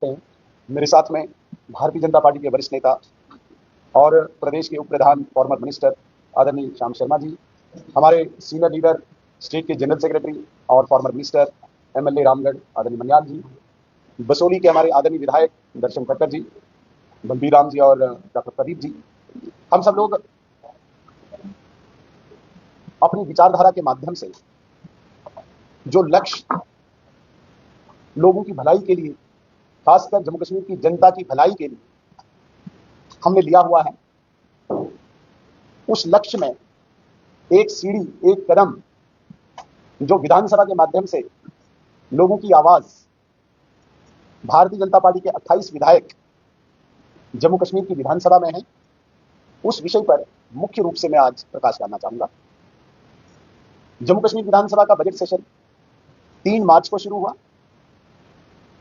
हैं। मेरे साथ में भारतीय जनता पार्टी के वरिष्ठ नेता और प्रदेश के उप प्रधान फॉर्मर मिनिस्टर आदरणीय श्याम शर्मा जी, हमारे सीनियर लीडर स्टेट के जनरल सेक्रेटरी और फॉर्मर मिनिस्टर एमएलए रामगढ़ आदरणीय मनियाल जी, बसोली के हमारे आदरणीय विधायक दर्शन खट्टर जी, बलबीर राम जी और डॉक्टर प्रदीप जी, हम सब लोग अपनी विचारधारा के माध्यम से जो लक्ष्य लोगों की भलाई के लिए, खासकर जम्मू कश्मीर की जनता की भलाई के लिए हमने लिया हुआ है, उस लक्ष्य में एक सीढ़ी, एक कदम जो विधानसभा के माध्यम से लोगों की आवाज, भारतीय जनता पार्टी के 28 विधायक जम्मू कश्मीर की विधानसभा में हैं, उस विषय पर मुख्य रूप से मैं आज प्रकाश डालना चाहूंगा। जम्मू कश्मीर विधानसभा का बजट सेशन 3 मार्च को शुरू हुआ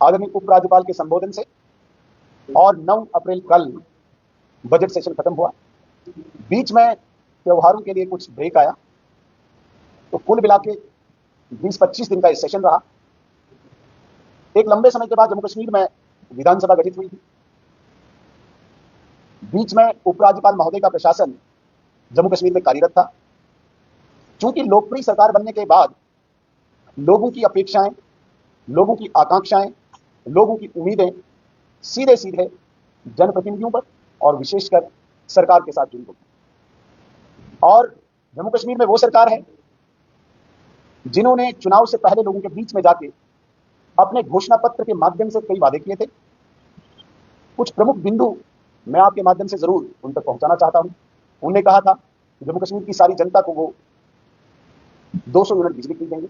आदरणीय उपराज्यपाल के संबोधन से, और 9 अप्रैल कल बजट सेशन खत्म हुआ। बीच में त्योहारों के लिए कुछ ब्रेक आया, तो कुल मिला के 20-25 दिन का इस सेशन रहा। एक लंबे समय के बाद जम्मू कश्मीर में विधानसभा गठित हुई थी। बीच में उपराज्यपाल महोदय का प्रशासन जम्मू कश्मीर में कार्यरत था। चूंकि लोकप्रिय सरकार बनने के बाद लोगों की अपेक्षाएं, लोगों की आकांक्षाएं, लोगों की उम्मीदें सीधे सीधे जनप्रतिनिधियों पर और विशेषकर सरकार के साथ जुड़ी होती, और जम्मू कश्मीर में वो सरकार है जिन्होंने चुनाव से पहले लोगों के बीच में जाके अपने घोषणा पत्र के माध्यम से कई वादे किए थे। कुछ प्रमुख बिंदु मैं आपके माध्यम से जरूर उन तक पहुंचाना चाहता हूं। उन्होंने कहा था कि जम्मू कश्मीर की सारी जनता को वो 200 यूनिट बिजली फ्री देंगे,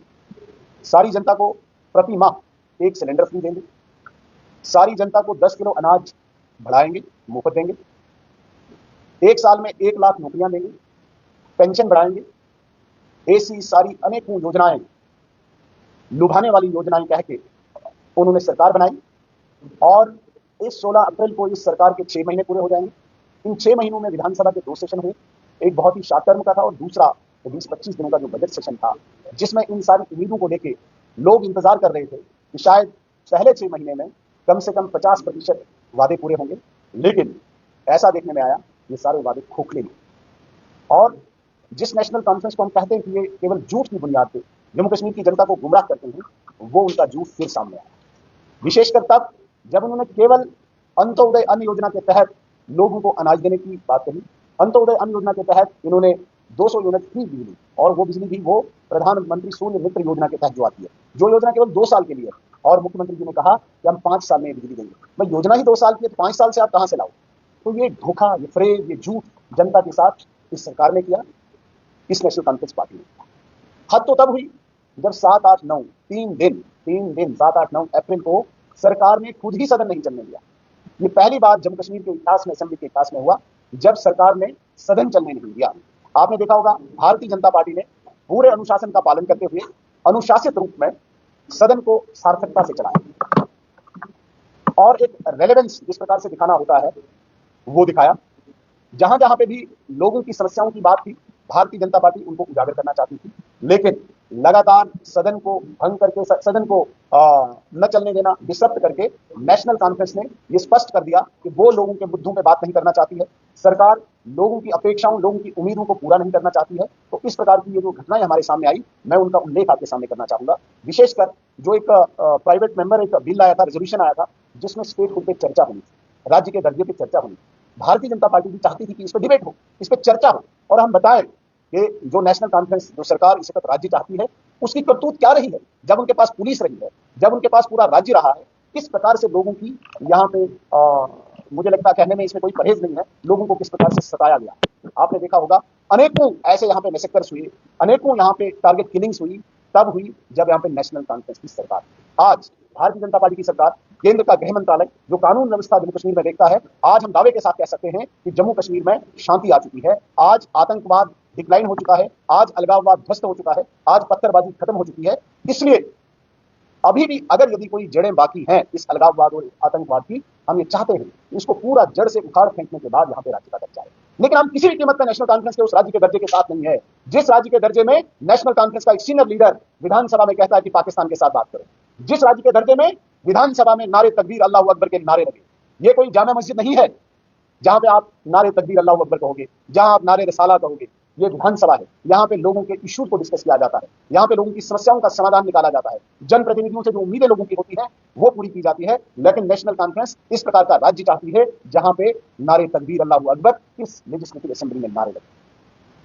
सारी जनता को प्रति माह 1 सिलेंडर फ्री देंगे, सारी जनता को 10 किलो अनाज बढ़ाएंगे, मुफ्त देंगे, 1 साल में 1 लाख नौकरियां देंगे, पेंशन बढ़ाएंगे। ऐसी सारी अनेकों योजनाएं, लुभाने वाली योजनाएं कह के उन्होंने सरकार बनाई, और इस 16 अप्रैल को इस सरकार के 6 महीने पूरे हो जाएंगे। इन 6 महीनों में विधानसभा के 2 सेशन हुए, एक बहुत ही शॉर्ट टर्म का था और दूसरा 20-25 दिनों का जो बजट सेशन था, जिसमें इन सारी उम्मीदों को लेके लोग इंतजार कर रहे थे कि शायद पहले 6 महीने में कम से कम 50% वादे पूरे होंगे। लेकिन ऐसा देखने में आया ये सारे वादे खोखले हैं, और जिस नेशनल कॉन्फ्रेंस को हम कहते हैं कि ये केवल झूठ की बुनियाद पे जम्मू कश्मीर की जनता को गुमराह करते हैं, वो उनका झूठ फिर सामने आया। विशेषकर तब जब उन्होंने केवल अंत्योदय अन्न योजना के तहत लोगों को अनाज देने की बात कही। अंत्योदय अन्न योजना के तहत इन्होंने 200 यूनिट फ्री बिजली, और वो बिजली भी वो प्रधानमंत्री सूर्य मित्र योजना के तहत जो आती है, जो योजना केवल 2 साल के लिए है, और मुख्यमंत्री जी ने कहा कि हम 5 साल में बिजली देंगे। भाई योजना ही 2 साल की है, तो 5 साल से आप कहां से लाओ? तो ये धोखा, ये फ्रेब, ये झूठ जनता के साथ इस सरकार ने किया, इस नेशनल कॉन्फ्रेंस पार्टी ने। हद तो तब हुई जब 7, 8, 9 3 दिन 7, 8, 9 अप्रैल को सरकार ने खुद ही सदन नहीं चलने दिया। ये पहली बार जम्मू कश्मीर के इतिहास में, असेंबली के इतिहास में हुआ जब सरकार ने सदन चलने नहीं दिया। आपने देखा होगा भारतीय जनता पार्टी ने पूरे अनुशासन का पालन करते हुए अनुशासित रूप में सदन को सार्थकता से चलाया, और एक रेलेवेंस जिस प्रकार से दिखाना होता है वो दिखाया। जहां जहां पे भी लोगों की समस्याओं की बात थी, भारतीय जनता पार्टी उनको उजागर करना चाहती थी, लेकिन लगातार सदन को भंग करके, सदन को न चलने देना, डिसरप्ट करके नेशनल कॉन्फ्रेंस ने ये स्पष्ट कर दिया कि वो लोगों के मुद्दों पे बात नहीं करना चाहती है। सरकार लोगों की अपेक्षाओं, लोगों की उम्मीदों को पूरा नहीं करना चाहती है। तो इस प्रकार की ये जो घटनाएं हमारे सामने आई, मैं उनका उल्लेख आपके सामने करना चाहूंगा। विशेषकर जो एक प्राइवेट मेंबर एक बिल आया था, रेजोल्यूशन आया था, जिसमें स्टेट हुड पे चर्चा हुई, राज्य के दर्जे पे चर्चा हुई। भारतीय जनता पार्टी भी चाहती थी कि इस पर डिबेट हो, इस पर चर्चा हो, और हम बताएं कि जो नेशनल कॉन्फ्रेंस, जो सरकार इस वक्त राज्य चाहती है, उसकी करतूत क्या रही है जब उनके पास पुलिस रही है, जब उनके पास पूरा राज्य रहा है। किस प्रकार से लोगों की यहाँ पे मुझे लगता है कहने में इसमें कोई परहेज नहीं है, लोगों को किस प्रकार से सताया गया। आपने देखा होगा अनेकों ऐसे यहाँ पे मैसेकर्स हुए, अनेकों यहाँ पे टारगेट किलिंग्स हुई, तब हुई जब यहाँ पे नेशनल कॉन्फ्रेंस की सरकार। आज भारतीय जनता पार्टी की सरकार, केंद्र का गृह मंत्रालय जो कानून व्यवस्था जम्मू कश्मीर में देखता है, आज हम दावे के साथ कह सकते हैं कि जम्मू कश्मीर में शांति आ चुकी है। आज आतंकवाद डिक्लाइन हो चुका है, आज अलगाववाद ध्वस्त हो चुका है, आज पत्थरबाजी खत्म हो चुकी है। इसलिए अभी भी अगर यदि कोई जड़ें बाकी हैं इस अलगाववाद और आतंकवाद की, हम ये चाहते हैं इसको पूरा जड़ से उखाड़ फेंकने के बाद यहाँ पे राज्य का दर्जा है। लेकिन हम किसी भी कीमत पर नेशनल कॉन्फ्रेंस के उस राज्य के दर्जे के साथ नहीं है जिस राज्य के दर्जे में नेशनल कॉन्फ्रेंस का एक सीनियर लीडर विधानसभा में कहता है कि पाकिस्तान के साथ बात करो, जिस राज्य के दर्जे में विधानसभा में नारे तकबीर अल्लाह अकबर के नारे लगे। ये कोई जामा मस्जिद नहीं है जहां पे आप नारे तकबीर अल्लाह अकबर कहोगे, जहां आप नारे रिसाला कहोगे। ये विधानसभा है, यहाँ पे लोगों के इश्यूज को डिस्कस किया जाता है, यहाँ पे लोगों की समस्याओं का समाधान निकाला जाता है, जनप्रतिनिधियों से जो उम्मीदें लोगों की होती हैं वो पूरी की जाती है। लेकिन नेशनल कॉन्फ्रेंस इस प्रकार का राज्य चाहती है जहां पे नारे तकबीर अल्लाह अकबर इस लेजिस्लेटिव असेंबली में नारे लगे।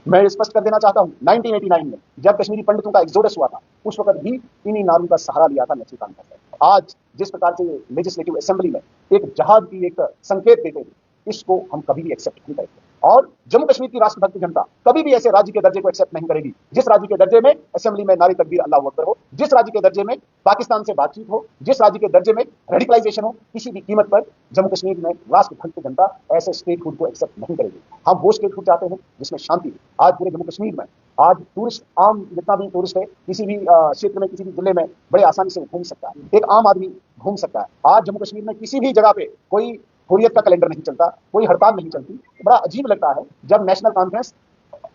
मैं स्पष्ट कर देना चाहता हूं, 1989 में जब कश्मीरी पंडितों का एक्सोडस हुआ था, उस वक्त भी इन्हीं नारों का सहारा लिया था नेशनल कॉन्फ्रेंस ने। आज जिस प्रकार से लेजिस्लेटिव असेंबली में एक जहाज की एक संकेत देते हैं, इसको हम कभी भी एक्सेप्ट नहीं करेंगे। और जम्मू कश्मीर की राष्ट्रभक्त जनता कभी भी ऐसे राज्य के दर्जे को एक्सेप्ट नहीं करेगी जिस राज्य के दर्जे में असेंबली में नारे तकबीर अल्लाह अकबर हो, जिस राज्य के दर्जे में पाकिस्तान से बातचीत हो, जिस राज्य के दर्जे में रेडिकलाइजेशन हो। किसी भी कीमत पर जम्मू कश्मीर में राष्ट्रभक्त जनता ऐसे स्टेटहुड को एक्सेप्ट नहीं करेगी। हम वो स्टेटहुड चाहते हैं जिसमें शांति। आज पूरे जम्मू कश्मीर में आज टूरिस्ट, आम जितना भी टूरिस्ट है, किसी भी क्षेत्र में, किसी भी जिले में बड़े आसानी से घूम सकता है, एक आम आदमी घूम सकता है। आज जम्मू कश्मीर में किसी भी जगह पे कोई हुर्रियत का कैलेंडर नहीं चलता, कोई हड़ताल नहीं चलती। बड़ा अजीब लगता है जब नेशनल कॉन्फ्रेंस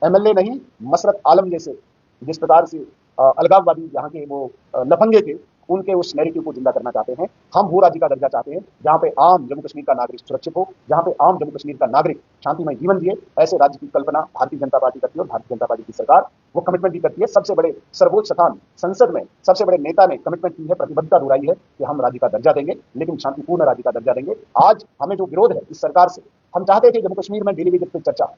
एमएलए नहीं, मसरत आलम जैसे जिस प्रकार से अलगाववादी यहाँ के वो लफंगे थे, उनके उस नैरेटिव को जिंदा करना चाहते हैं। हम वो राज्य का दर्जा चाहते हैं जहाँ पे आम जम्मू कश्मीर का नागरिक सुरक्षित हो, जहाँ पे आम जम्मू कश्मीर का नागरिक शांतिमय जीवन जिए। ऐसे राज्य की कल्पना भारतीय जनता पार्टी करती है और भारतीय जनता पार्टी की सरकार वो कमिटमेंट भी करती है। सबसे बड़े सर्वोच्च स्थान संसद में सबसे बड़े नेता ने कमिटमेंट की है, प्रतिबद्धता दोहराई है कि हम राज्य का दर्जा देंगे, लेकिन शांतिपूर्ण राज्य का दर्जा देंगे। आज हमें जो विरोध है इस सरकार से, हम चाहते थे जम्मू कश्मीर में डेली वेजेस पे चर्चा,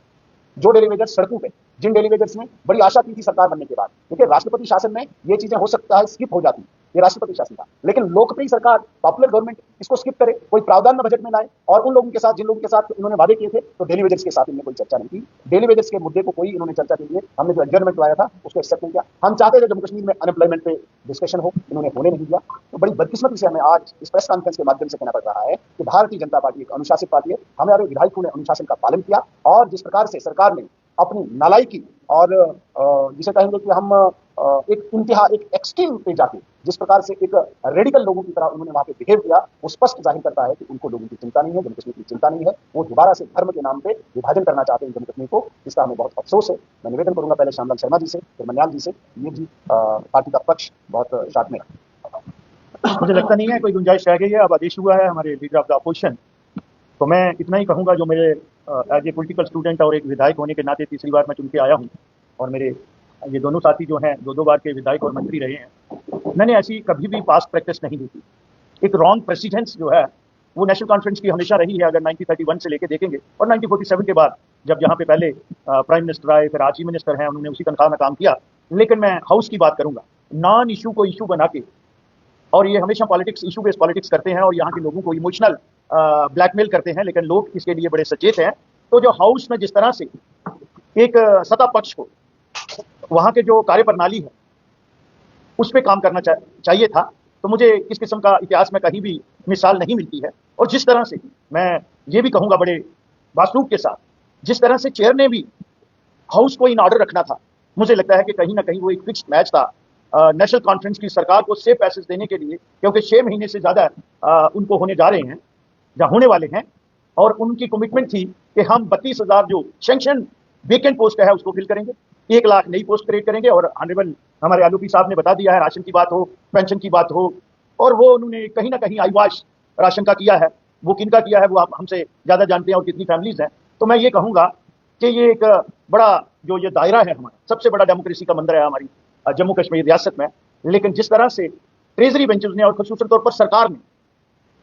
जो डेली वेजर्स सड़कों पे, जिन डेली वेजर्स में बड़ी आशा की थी सरकार बनने के बाद, क्योंकि राष्ट्रपति शासन में ये चीजें हो सकता है स्किप हो जाती, ये राष्ट्रपति शासन था, लेकिन लोकप्रिय सरकार, पॉपुलर गवर्नमेंट इसको स्किप करे, कोई प्रावधान न बजट में लाए और उन लोगों के साथ, जिन लोगों के साथ इन्होंने वादे किए थे, तो डेली वेजर्स के साथ इन्होंने कोई चर्चा नहीं की। डेली वेजर्स के मुद्दे को कोई इन्होंने चर्चा के लिए हमने जो एडजर्नमेंट लाया था उसको एक्सेप्ट नहीं किया। हम चाहते थे जम्मू कश्मीर में अनएम्प्लॉयमेंट पे डिस्कशन हो, इन्होंने होने नहीं दिया। तो बड़ी बदकिस्मती से हमें आज इस प्रेस कॉन्फ्रेंस के माध्यम से कहना पड़ रहा है कि भारतीय जनता पार्टी एक अनुशासित पार्टी है। हमारे विधायकों ने अनुशासन का पालन किया और जिस प्रकार से सरकार ने अपनी नालायकी और जिसे कहेंगे कि हम एक इंतहा, एक एक्सट्रीम पे जाके जिस प्रकार से एक रेडिकल लोगों की तरह उन्होंने वहां पे बिहेव किया, वो स्पष्ट जाहिर करता है कि उनको लोगों की चिंता नहीं है, जम्मू कश्मीर की चिंता नहीं है। वो दोबारा से धर्म के नाम पे विभाजन करना चाहते हैं जम्मू कश्मीर को, जिसका हमें बहुत अफसोस है। मैं निवेदन करूंगा पहले श्यामलाल शर्मा जी से, फिर मनियाल जी से। ये जी पार्टी का पक्ष बहुत शार्ट में मुझे लगता नहीं है कोई गुंजाइश रह गई है। अब आदेश हुआ है हमारे लीडर ऑफ द अपोजिशन, तो मैं इतना ही कहूँगा जो मेरे एज ए पॉलिटिकल स्टूडेंट और एक विधायक होने के नाते तीसरी बार मैं चुन के आया हूँ, और मेरे ये दोनों साथी जो हैं दो बार के विधायक और मंत्री रहे हैं, मैंने ऐसी कभी भी पास्ट प्रैक्टिस नहीं देखी। एक रॉन्ग प्रेसिडेंस जो है वो नेशनल कॉन्फ्रेंस की हमेशा रही है। अगर 1931 से लेके देखेंगे और 1947 के बाद जब यहाँ पे पहले प्राइम मिनिस्टर आए, फिर आज चीफ मिनिस्टर हैं, उन्होंने उसी तनख्वाह में काम किया। लेकिन मैं हाउस की बात करूंगा, नॉन इशू को इशू बना के, और ये हमेशा पॉलिटिक्स, इशू बेस्ड पॉलिटिक्स करते हैं और यहाँ के लोगों को इमोशनल ब्लैकमेल करते हैं, लेकिन लोग इसके लिए बड़े सचेत हैं। तो जो हाउस में जिस तरह से एक सत्ता पक्ष को वहाँ के जो कार्य प्रणाली है उस पर काम करना चाहिए था, तो मुझे इस किस्म का इतिहास में कहीं भी मिसाल नहीं मिलती है। और जिस तरह से मैं ये भी कहूँगा बड़े बासूक के साथ, जिस तरह से चेयर ने भी हाउस को इन ऑर्डर रखना था, मुझे लगता है कि कहीं ना कहीं वो एक फिक्स्ड मैच था नेशनल कॉन्फ्रेंस की सरकार को सेफ पैसेज देने के लिए, क्योंकि 6 महीने से ज़्यादा उनको होने जा रहे हैं या होने वाले हैं, और उनकी कमिटमेंट थी कि हम 32,000 जो सेंक्शन वेकेंट पोस्ट है उसको फिल करेंगे, 1 लाख नई पोस्ट क्रिएट करेंगे। और ऑनरेबल हमारे आलोपी साहब ने बता दिया है, राशन की बात हो, पेंशन की बात हो, और वो उन्होंने कहीं ना कहीं आईवाश राशन का किया है। वो किनका किया है वो आप हमसे ज़्यादा जानते हैं, और कितनी फैमिलीज हैं। तो मैं ये कहूँगा कि ये एक बड़ा जो ये दायरा है हमारा, सबसे बड़ा डेमोक्रेसी का मंदिर है हमारी जम्मू कश्मीर रियासत में। लेकिन जिस तरह से ट्रेजरी बेंचेस ने और खुसूसन तौर पर सरकार ने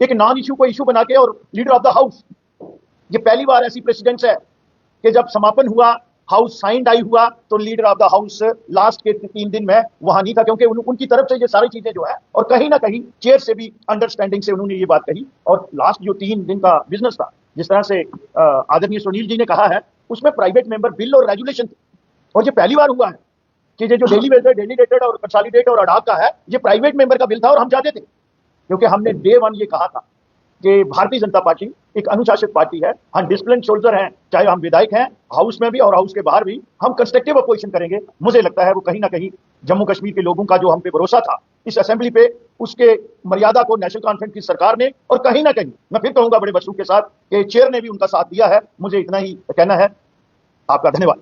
एक नॉन इशू को इशू बना के, और लीडर ऑफ द हाउस, ये पहली बार ऐसी प्रेसिडेंट्स है कि जब समापन हुआ, हाउस साइंड आई हुआ, तो leader of the house last के 3 दिन में वहां नहीं था, क्योंकि उनकी तरफ से ये सारी चीजें जो है, और कहीं ना कहीं चेयर से भी अंडरस्टैंडिंग से उन्होंने ये बात कही। और लास्ट जो 3 दिन का बिजनेस था, जिस तरह से आदरणीय सुनील जी ने कहा है, उसमें प्राइवेट मेंबर बिल और रेजुलेशन थे। और ये पहली बार हुआ है कि ये जो डेली वेजर, डेलीडेटेड और कंसोलिडेट और अडाक का है, ये प्राइवेट मेंबर का बिल था। और हम चाहते थे, क्योंकि हमने डे 1 ये कहा था कि भारतीय जनता पार्टी एक अनुशासित पार्टी है, हम डिसिप्लिन सोल्जर हैं, चाहे हम विधायक हैं हाउस में भी और हाउस के बाहर भी, हम कंस्ट्रक्टिव अपोजिशन करेंगे। मुझे लगता है वो कहीं ना कहीं जम्मू कश्मीर के लोगों का जो हम पे भरोसा था इस असेंबली पे, उसके मर्यादा को नेशनल कॉन्फ्रेंस की सरकार ने, और कहीं ना कहीं मैं फिर कहूंगा बड़े बसूख के साथ कि चेयर ने भी उनका साथ दिया है। मुझे इतना ही कहना है, आपका धन्यवाद।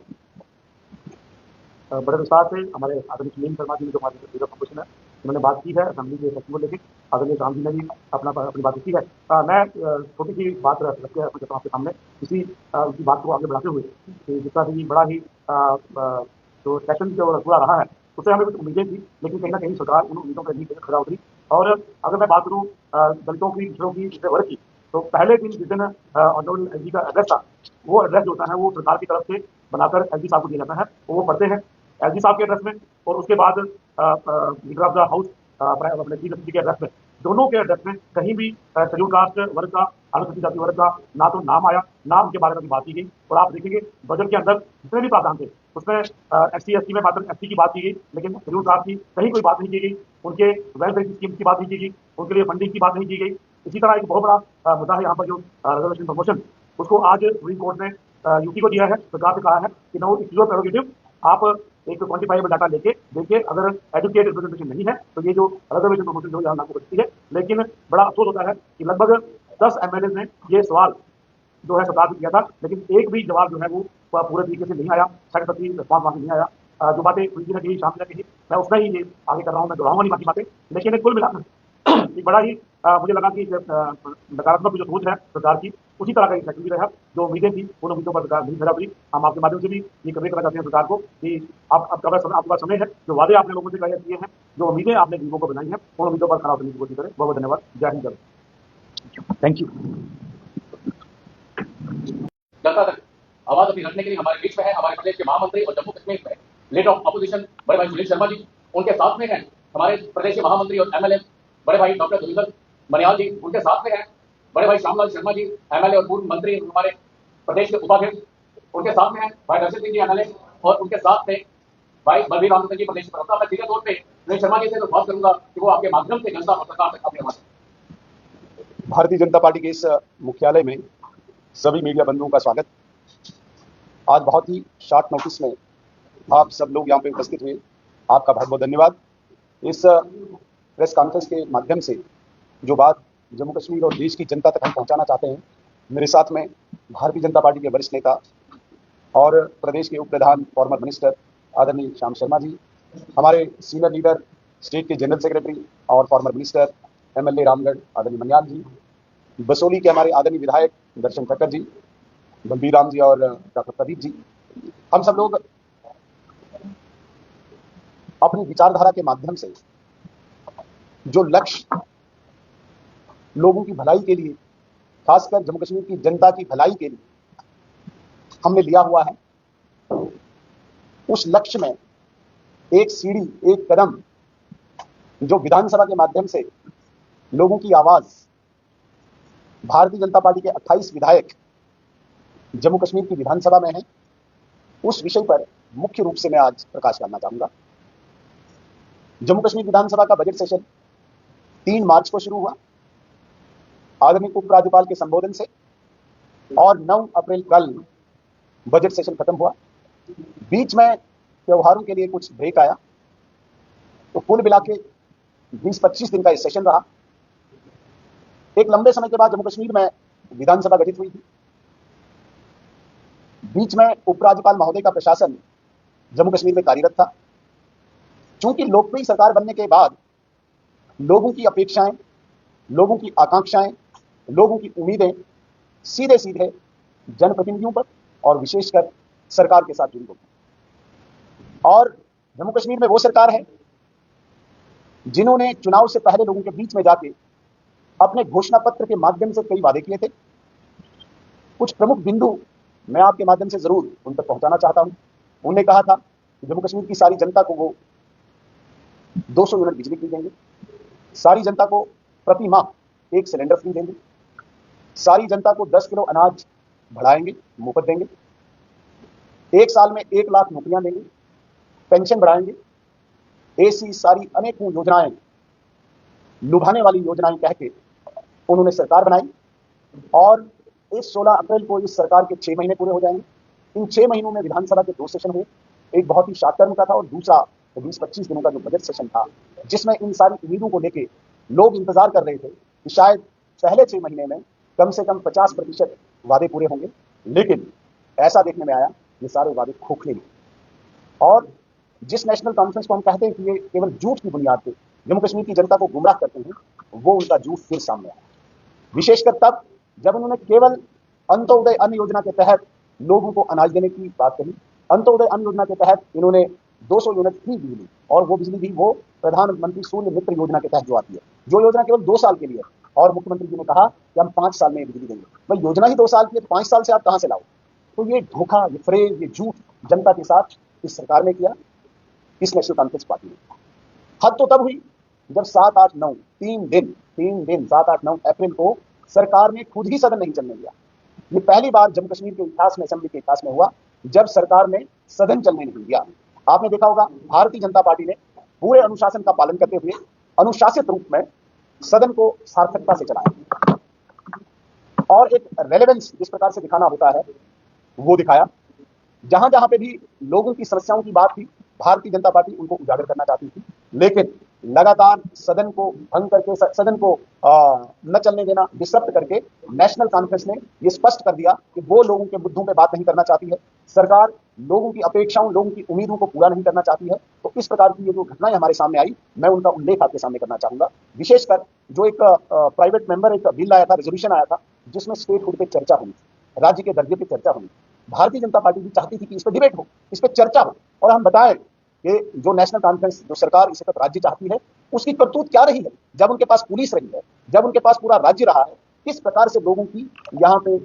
बड़े विस्तार से हमारे आदरणीय सुनील शर्मा जी ने जो हमारे अपोजिशन है उन्होंने बात की है असेंबली के सचिव को लेकर। आदरणीय राम जी ने भी अपनी बात रखी है। मैं छोटी सी बात रख के रखता हूँ आपके सामने इसी उसी बात को आगे बढ़ाते हुए कि जितना भी बड़ा ही जो सेशन जो पूरा रहा है उससे हमें कुछ उम्मीदें थी, लेकिन कहीं ना कहीं सरकार उन उम्मीदों पर नहीं खड़ा उतरी। और अगर मैं बात करूँ दलितों की, पिछड़ों की, पिछड़े वर्ग की, तो पहले दिन जिस दिन ऑनरेबल एलजी का एड्रेस था, वो एड्रेस जो होता है वो सरकार की तरफ से बनाकर एलजी साहब को दिया जाता है, वो पढ़ते हैं एलजी साहब के एड्रेस में, और उसके बाद लीडर ऑफ द हाउस अपने चीफ के एड्रेस में, दोनों के एड्रेस में कहीं भी शेड्यूल कास्ट वर्ग का, अनुसूचित जाति वर्ग का ना तो नाम आया, ना उनके बारे में बात की गई। और आप देखेंगे बजट के अंदर जितने भी प्रावधान थे उसमें एससी एसटी में मात्र एसटी की बात की गई, लेकिन शेड्यूल कास्ट की कहीं कोई बात नहीं की गई, उनके वेलफेयर स्कीम की बात नहीं की गई, उनके लिए फंडिंग की बात नहीं की गई। इसी तरह एक बहुत बड़ा मुद्दा है यहाँ पर जो रिजर्वेशन प्रमोशन, उसको आज सुप्रीम कोर्ट ने यूपी को दिया है, सरकार से कहा है कि नो इट्स योर प्रेरोगेटिव, आप एक क्वांटिफाइबल डाटा लेके देखिए, अगर एजुकेट रिप्रेजेंटेशन नहीं है तो ये जो रिजर्वेशन प्रमोशन जो यहाँ लागू कर सकती है। लेकिन बड़ा अफसोस होता है कि लगभग 10 एमएलए ने ये सवाल जो है सरकार से किया था, लेकिन एक भी जवाब जो है वो पूरे तरीके से नहीं आया, सेटिस्फैक्टरी रिस्पॉन्स वहाँ से नहीं आया। जो बातें प्रीति ने कही, शाम ने कही, मैं उसमें ही ये आगे कर रहा हूँ, मैं दोहराऊंगा नहीं बाकी बातें, लेकिन कुल मिलाकर एक बड़ा ही मुझे लगा कि नकारात्मक जो सोच है सरकार की, उसी तरह का एक सेशन भी रहा। जो उम्मीदें थी उन उम्मीदों पर सरकार नहीं खरा उतरी। हम आपके माध्यम से भी ये कन्वे करना चाहते हैं सरकार को कि आप अब आपके पास समय है, जो वादे आपने लोगों से किए हैं, जो उम्मीदें आपने गरीबों को बनाई हैं, उन उम्मीदों पर खरा उतरने की कोशिश करें। बहुत बहुत धन्यवाद। जय हिंद, जय। Thank you. जनता तक आवाज अपनी रखने के लिए हमारे बीच में है हमारे प्रदेश के महामंत्री और जम्मू कश्मीर में लीडर ऑफ अपोजिशन बड़े भाई सुनील शर्मा जी, उनके साथ में हैं हमारे प्रदेश के महामंत्री और एमएलए बड़े भाई डॉक्टर धुरिंदर मनियाल जी, उनके साथ में हैं बड़े भाई श्यामलाल शर्मा जी, एमएलए और पूर्व मंत्री हमारे प्रदेश के उपाध्यक्ष, उनके साथ में है भाई दर्शन सिंह जी एमएलए, और उनके साथ में भाई बलबीर राम जी प्रदेश प्रवक्ता। मैं सीधे तौर पर सुनील शर्मा जी से तो बात करूंगा कि वो आपके माध्यम से जनता और सरकार तक अपने भारतीय जनता पार्टी के इस मुख्यालय में सभी मीडिया बंधुओं का स्वागत। आज बहुत ही शॉर्ट नोटिस में आप सब लोग यहाँ पे उपस्थित हुए, आपका बहुत बहुत धन्यवाद। इस प्रेस कॉन्फ्रेंस के माध्यम से जो बात जम्मू कश्मीर और देश की जनता तक हम पहुँचाना चाहते हैं, मेरे साथ में भारतीय जनता पार्टी के वरिष्ठ नेता और प्रदेश के उप प्रधान फॉर्मर मिनिस्टर आदरणीय श्याम शर्मा जी, हमारे सीनियर लीडर स्टेट के जनरल सेक्रेटरी और फॉर्मर मिनिस्टर एमएलए रामगढ़ आदरणीय मनियाल जी, बसोली के हमारे आदरणीय विधायक दर्शन ठक्कर जी, बलबीर राम जी और डॉक्टर प्रदीप जी, हम सब लोग अपनी विचारधारा के माध्यम से जो लक्ष्य लोगों की भलाई के लिए, खासकर जम्मू कश्मीर की जनता की भलाई के लिए हमने लिया हुआ है, उस लक्ष्य में एक सीढ़ी, एक कदम जो विधानसभा के माध्यम से लोगों की आवाज, भारतीय जनता पार्टी के 28 विधायक जम्मू कश्मीर की विधानसभा में हैं, उस विषय पर मुख्य रूप से मैं आज प्रकाश डालना चाहूंगा। जम्मू कश्मीर विधानसभा का बजट सेशन 3 मार्च को शुरू हुआ आदरणीय उपराज्यपाल के संबोधन से, और 9 अप्रैल कल बजट सेशन खत्म हुआ। बीच में त्योहारों के लिए कुछ ब्रेक आया, तो कुल मिला के 20-25 दिन का ये सेशन रहा। एक लंबे समय के बाद जम्मू कश्मीर में विधानसभा गठित हुई थी। बीच में उपराज्यपाल महोदय का प्रशासन जम्मू कश्मीर में कार्यरत था। चूंकि लोकप्रिय सरकार बनने के बाद लोगों की अपेक्षाएं, लोगों की आकांक्षाएं, लोगों की उम्मीदें सीधे सीधे जनप्रतिनिधियों पर और विशेषकर सरकार के साथ जुड़ी होगी। और जम्मू कश्मीर में वो सरकार है जिन्होंने चुनाव से पहले लोगों के बीच में जाके अपने घोषणा पत्र के माध्यम से कई वादे किए थे। कुछ प्रमुख बिंदु मैं आपके माध्यम से जरूर उन तक पहुंचाना चाहता हूं। उन्होंने कहा था कि जम्मू कश्मीर की सारी जनता को वो 200 यूनिट बिजली फ्री देंगे, सारी जनता को प्रति माह 1 सिलेंडर फ्री देंगे, सारी जनता को 10 किलो अनाज बढ़ाएंगे, मुफ्त देंगे, 1 साल में 1 लाख नौकरियां देंगे, पेंशन बढ़ाएंगे, ऐसी सारी अनेकों योजनाएं, लुभाने वाली योजनाएं कह के उन्होंने सरकार बनाई। और इस 16 अप्रैल को इस सरकार के 6 महीने पूरे हो जाएंगे। इन 6 महीनों में विधानसभा के 2 सेशन हुए, एक बहुत ही शॉर्ट टर्म का था और दूसरा 20-25 दिनों का जो बजट सेशन था, जिसमें इन सारी उम्मीदों को लेके लोग इंतजार कर रहे थे कि शायद पहले 6 महीने में कम से कम 50% वादे पूरे होंगे। लेकिन ऐसा देखने में आया ये सारे वादे खोखले हैं। और जिस नेशनल कॉन्फ्रेंस को हम कहते हैं कि ये केवल झूठ की बुनियाद पे जम्मू कश्मीर की जनता को गुमराह करते हैं, वो उनका झूठ फिर सामने आया। विशेषकर तब जब उन्होंने केवल अंत्योदय अन्न योजना के तहत लोगों को अनाज देने की बात कही। अंत्योदय अन्न योजना के तहत इन्होंने 200 यूनिट फ्री बिजली, और वो बिजली भी वो प्रधानमंत्री सूर्य मित्र योजना के तहत जो आती है, जो योजना केवल 2 साल के लिए है। और मुख्यमंत्री जी ने कहा कि हम 5 साल में बिजली देंगे। भाई योजना ही 2 साल की है, तो 5 साल से आप कहां से लाओ? तो ये धोखा, ये फ्रेज, ये झूठ जनता के साथ इस सरकार ने किया, इस नेशनल कॉन्फ्रेंस पार्टी ने। हद तो तब हुई जब 7, 8, 9 3 दिन 7, 8, 9 अप्रैल को सरकार ने खुद ही सदन नहीं चलने दिया। ये पहली बार जम्मू कश्मीर के इतिहास में, असेंबली के इतिहास में हुआ जब सरकार ने सदन चलने नहीं दिया। आपने देखा होगा भारतीय जनता पार्टी ने पूरे अनुशासन का पालन करते हुए अनुशासित रूप में सदन को सार्थकता से चलाया और एक रेलेवेंस जिस प्रकार से दिखाना होता है वो दिखाया। जहां जहां पे भी लोगों की समस्याओं की बात थी, भारतीय जनता पार्टी उनको उजागर करना चाहती थी, लेकिन लगातार सदन को भंग करके, सदन को न चलने देना, डिस्टर्ब करके नेशनल कॉन्फ्रेंस ने यह स्पष्ट कर दिया कि वो लोगों के मुद्दों पे बात नहीं करना चाहती है। सरकार लोगों की अपेक्षाओं, लोगों की उम्मीदों को पूरा नहीं करना चाहती है। तो इस प्रकार की ये जो घटनाएं हमारे सामने आई, मैं उनका उल्लेख आपके सामने करना चाहूंगा। विशेषकर जो एक प्राइवेट मेंबर एक बिल आया था, रेजोल्यूशन आया था, जिसमें स्टेटहुड पे चर्चा हुई, राज्य के दर्जे पे चर्चा हुई। भारतीय जनता पार्टी भी चाहती थी कि इस पर डिबेट हो, इस पर चर्चा हो, और हम बताएं कि जो नेशनल कॉन्फ्रेंस, जो सरकार इस वक्त राज्य चाहती है, उसकी करतूत क्या रही है जब उनके पास पुलिस रही है, जब उनके पास पूरा राज्य रहा है। किस प्रकार से लोगों की यहाँ पे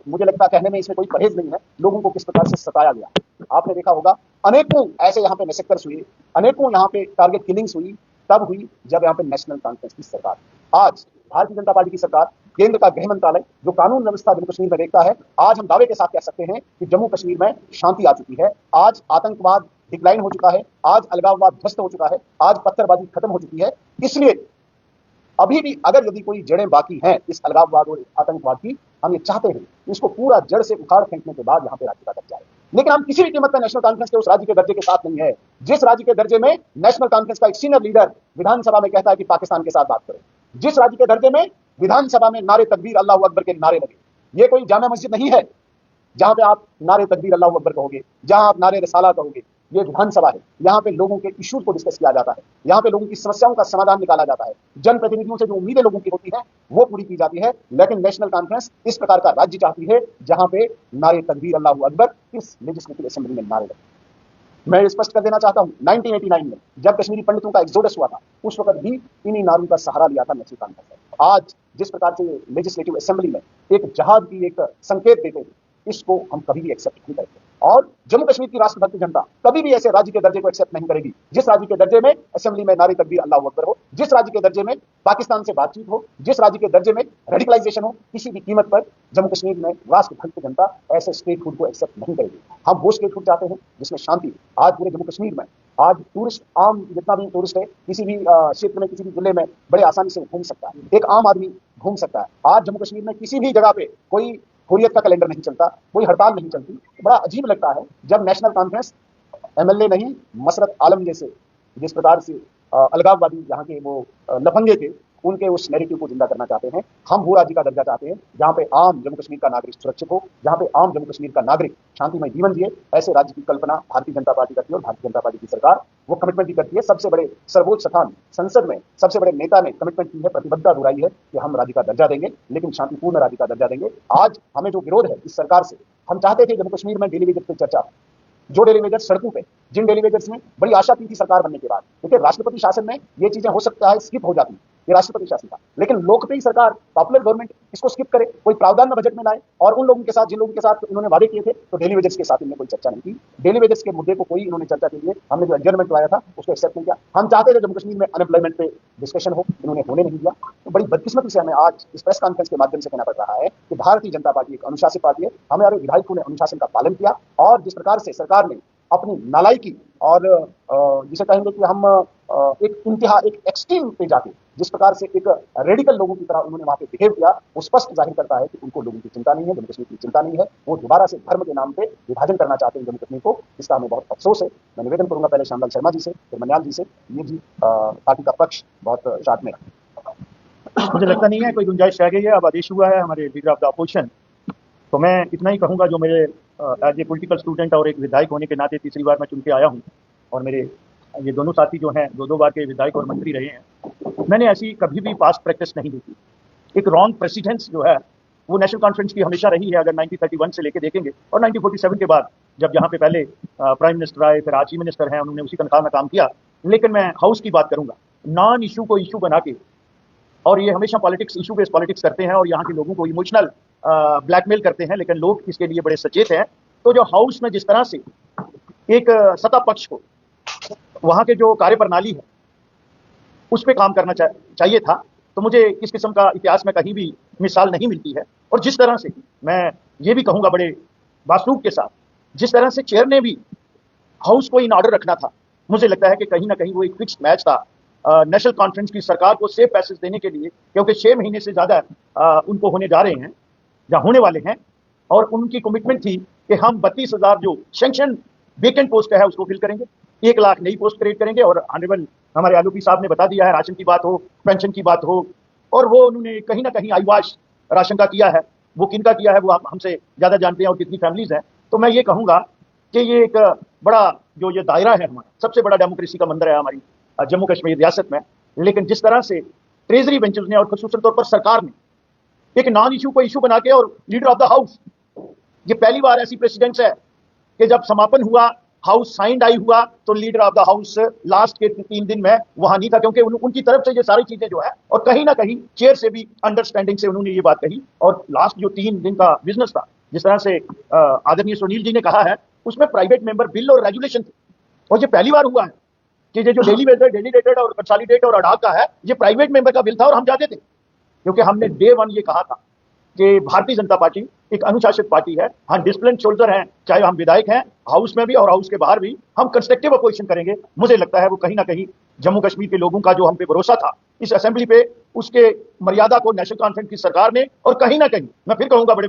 मुझे लगता है कहने में इसमें कोई परहेज नहीं है, लोगों को किस प्रकार से सताया गया। आपने देखा होगा अनेकों ऐसे यहाँ पे मैसेक्टर्स हुए, अनेकों यहाँ पे टारगेट किलिंग्स हुई, तब हुई जब यहाँ पे नेशनल कॉन्फ्रेंस की सरकार। आज भारतीय जनता पार्टी की सरकार, केंद्र का गृह मंत्रालय जो कानून व्यवस्था जम्मू कश्मीर में देखता है, आज हम दावे के साथ कह सकते हैं कि जम्मू कश्मीर में शांति आ चुकी है। आज आतंकवाद डिक्लाइन हो चुका है, आज अलगाववाद ध्वस्त हो चुका है, आज पत्थरबाजी खत्म हो चुकी है। इसलिए अभी भी अगर यदि कोई जड़ें बाकी हैं इस अलगाववाद और आतंकवाद की, हम ये चाहते हैं कि इसको पूरा जड़ से उखाड़ फेंकने के बाद यहाँ पे राज्य का दर्जा आए। लेकिन हम किसी भी कीमत पर नेशनल कॉन्फ्रेंस के उस राज्य के दर्जे के साथ नहीं है जिस राज्य के दर्जे में नेशनल कॉन्फ्रेंस का एक सीनियर लीडर विधानसभा में कहता है कि पाकिस्तान के साथ बात करें, जिस राज्य के दर्जे में विधानसभा में नारे तकबीर अल्लाह अकबर के नारे लगे। ये कोई जामा मस्जिद नहीं है जहां पे आप नारे तकबीर अल्लाह अकबर कहोगे, जहां आप नारे रसाला कहोगे। ये विधानसभा है, यहाँ पे लोगों के इश्यूज को डिस्कस किया जाता है, यहाँ पे लोगों की समस्याओं का समाधान निकाला जाता है, जनप्रतिनिधियों से जो उम्मीदें लोगों की होती हैं वो पूरी की जाती है। लेकिन नेशनल कॉन्फ्रेंस इस प्रकार का राज्य चाहती है जहां पे नारे तकबीर अल्लाह अकबर इस लेजिस्लेटिव असेंबली में नारे लगे। मैं स्पष्ट कर देना चाहता हूं, 1989 में जब कश्मीरी पंडितों का एक्सोडस हुआ था, उस वक्त भी इन्हीं नारों का सहारा लिया था नेशनल कॉन्फ्रेंस। आज जिस प्रकार से लेजिस्लेटिव असेंबली में एक जहाद की एक संकेत देते हैं, इसको हम कभी भी एक्सेप्ट नहीं करेंगे। और जम्मू कश्मीर की राष्ट्रभक्त जनता कभी भी ऐसे राज्य के दर्जे को एक्सेप्ट नहीं करेगी जिस राज्य के दर्जे में असेंबली में नारे तकबीर अल्लाह अकबर हो, जिस राज्य के दर्जे में पाकिस्तान से बातचीत हो, जिस राज्य के दर्जे में रेडिकलाइजेशन हो। किसी भी कीमत पर जम्मू कश्मीर में राष्ट्रभक्त जनता ऐसे स्टेटहुड को एक्सेप्ट नहीं करेगी। हम वो स्टेटहुड चाहते हैं जिसमें शांति। आज पूरे जम्मू कश्मीर में आज टूरिस्ट, आम जितना भी टूरिस्ट है, किसी भी क्षेत्र में, किसी भी जिले में बड़े आसानी से घूम सकता है, एक आम आदमी घूम सकता है। आज जम्मू कश्मीर में किसी भी जगह पे कोई हुर्रियत का कैलेंडर नहीं चलता, कोई हड़ताल नहीं चलती। बड़ा अजीब लगता है जब नेशनल कॉन्फ्रेंस एमएलए नहीं, मसरत आलम जैसे जिस प्रकार से अलगाववादी यहाँ के वो लफंगे थे, उनके उस नैरेटिव को जिंदा करना चाहते हैं। हम वो राज्य का दर्जा चाहते हैं जहां पे आम जम्मू कश्मीर का नागरिक सुरक्षित हो, जहां पे आम जम्मू कश्मीर का नागरिक शांतिमय जीवन जिए। ऐसे राज्य की कल्पना भारतीय जनता पार्टी करती है और भारतीय जनता पार्टी की सरकार वो कमिटमेंट भी करती है। सबसे बड़े सर्वोच्च स्थान संसद में सबसे बड़े नेता ने कमिटमेंट की है, प्रतिबद्धता दोहराई है कि हम राज्य का दर्जा देंगे, लेकिन शांतिपूर्ण राज्य का दर्जा देंगे। आज हमें जो विरोध है इस सरकार से, हम चाहते थे जम्मू कश्मीर में डेली वेजेस पर चर्चा, जो डेली वेजर्स सड़कों पे, जिन डेली वेजर्स में बड़ी आशा की थी सरकार बनने के बाद, क्योंकि राष्ट्रपति शासन में ये चीजें हो सकता है स्किप हो जाती, ये राष्ट्रपति शासन था। लेकिन लोकप्रिय सरकार, पॉपुलर गवर्नमेंट इसको स्किप करे, कोई प्रावधान बजट में लाए और उन लोगों के साथ, जिन लोगों के साथ इन्होंने वादे किए थे, तो डेली वेजर्स के साथ इन्होंने कोई चर्चा नहीं की। डेली वेजर्स के मुद्दे को कोई इन्होंने चर्चा के लिए हमने जो एडजर्नमेंट लाया था उसको एक्सेप्ट नहीं किया। हम चाहते थे जम्मू कश्मीर में अनएम्प्लॉयमेंट पे डिस्कशन हो, इन्होंने होने नहीं दिया। तो बड़ी बदकिस्मती से हमें आज इस प्रेस कॉन्फ्रेंस के माध्यम से कहना पड़ रहा है कि भारतीय जनता पार्टी एक अनुशासित पार्टी है। हमारे विधायकों ने अनुशासन का पालन किया और जिस प्रकार से सरकार ने अपनी नालायकी और जिसे कहेंगे कि हम एक इंतहा, एक एक्सट्रीम पे जाके जिस प्रकार से एक रेडिकल लोगों की तरह उन्होंने वहां पे बिहेव किया, वो स्पष्ट जाहिर करता है कि उनको लोगों की चिंता नहीं है, जम्मू कश्मीर की चिंता नहीं है। वो दोबारा से धर्म के नाम पे विभाजन करना चाहते हैं जम्मू कश्मीर को। इसका हमें बहुत अफसोस है। मैं निवेदन करूंगा पहले श्यामलाल शर्मा जी से, फिर मनियाल जी से, ये जी पार्टी का पक्ष बहुत शार्ट में रखें। मुझे लगता नहीं है कोई गुंजाइश रह गई है। अब आदेश हुआ है हमारे लीडर ऑफ द अपोजिशन, तो मैं इतना ही कहूँगा जो मेरे एज ए पॉलिटिकल स्टूडेंट और एक विधायक होने के नाते तीसरी बार मैं चुन के आया हूँ, और मेरे ये दोनों साथी जो हैं, दो बार के विधायक और मंत्री रहे हैं, मैंने ऐसी कभी भी पास्ट प्रैक्टिस नहीं देखी। एक रॉन्ग प्रेसिडेंस जो है वो नेशनल कॉन्फ्रेंस की हमेशा रही है, अगर 1931 से लेके देखेंगे, और 1947 के बाद जब यहाँ पे पहले प्राइम मिनिस्टर आए, फिर आज चीफ मिनिस्टर हैं, उन्होंने उसी तनख्वाह में काम किया। लेकिन मैं हाउस की बात करूंगा, नॉन इशू को इशू बना के, और ये हमेशा पॉलिटिक्स, इशू बेस्ड पॉलिटिक्स करते हैं और यहाँ के लोगों को इमोशनल ब्लैकमेल करते हैं, लेकिन लोग इसके लिए बड़े सचेत हैं। तो जो हाउस में जिस तरह से एक सत्ता पक्ष को वहाँ के जो कार्य प्रणाली है उस पर काम करना चाहिए था, तो मुझे इस किस्म का इतिहास में कहीं भी मिसाल नहीं मिलती है। और जिस तरह से मैं ये भी कहूँगा बड़े बासूब के साथ, जिस तरह से चेयर ने भी हाउस को इन ऑर्डर रखना था, मुझे लगता है कि कहीं ना कहीं वो एक फिक्स्ड मैच था नेशनल कॉन्फ्रेंस की सरकार को सेफ पैसेज देने के लिए, क्योंकि 6 महीने से ज़्यादा उनको होने जा रहे हैं या होने वाले हैं, और उनकी कमिटमेंट थी कि हम 32,000 जो सेंक्शन वेकेंट पोस्ट है उसको फिल करेंगे, 1 लाख नई पोस्ट क्रिएट करेंगे। और ऑनरेबल हमारे आलूपी साहब ने बता दिया है, राशन की बात हो, पेंशन की बात हो, और वो उन्होंने कहीं ना कहीं आईवाश राशन का किया है। वो किनका किया है वो आप हमसे ज़्यादा जानते हैं, और कितनी फैमिलीज हैं। तो मैं ये कहूँगा कि ये एक बड़ा जो ये दायरा है, हमारा सबसे बड़ा डेमोक्रेसी का मंदिर है हमारी जम्मू कश्मीर रियासत में। लेकिन जिस तरह से ट्रेजरी बेंचेस ने और खसूसन तौर पर सरकार ने एक नॉन इशू को इशू बना के, और लीडर ऑफ द हाउस, ये पहली बार ऐसी प्रेसिडेंस है कि जब समापन हुआ, हाउस साइंड आई हुआ, तो leader of the house last के 3 दिन में वहां नहीं था, क्योंकि उनकी तरफ से ये सारी चीजें जो है, और कहीं ना कहीं चेयर से भी अंडरस्टैंडिंग से उन्होंने ये बात कही। और लास्ट जो 3 दिन का बिजनेस था, जिस तरह से आदरणीय सुनील जी ने कहा है, उसमें प्राइवेट मेंबर बिल और रेगुलेशन थे। और ये पहली बार हुआ है कि ये जो डेली वेजर, डेली डेटेड और कंसोलिडेट और अडाक का है, ये प्राइवेट मेंबर का बिल था, और हम जाते थे, क्योंकि हमने डे 1 ये कहा था कि भारतीय जनता पार्टी एक अनुशासित पार्टी है, हम डिसिप्लिन सोल्जर हैं, चाहे हम विधायक हैं, हाउस में भी और हाउस के बाहर भी हम कंस्ट्रक्टिव अपोजिशन करेंगे। मुझे लगता है वो कहीं ना कहीं जम्मू कश्मीर के लोगों का जो हम पे भरोसा था इस असेंबली पे, उसके मर्यादा को नेशनल कॉन्फ्रेंस की सरकार ने, और कहीं ना कहीं मैं फिर कहूंगा बड़े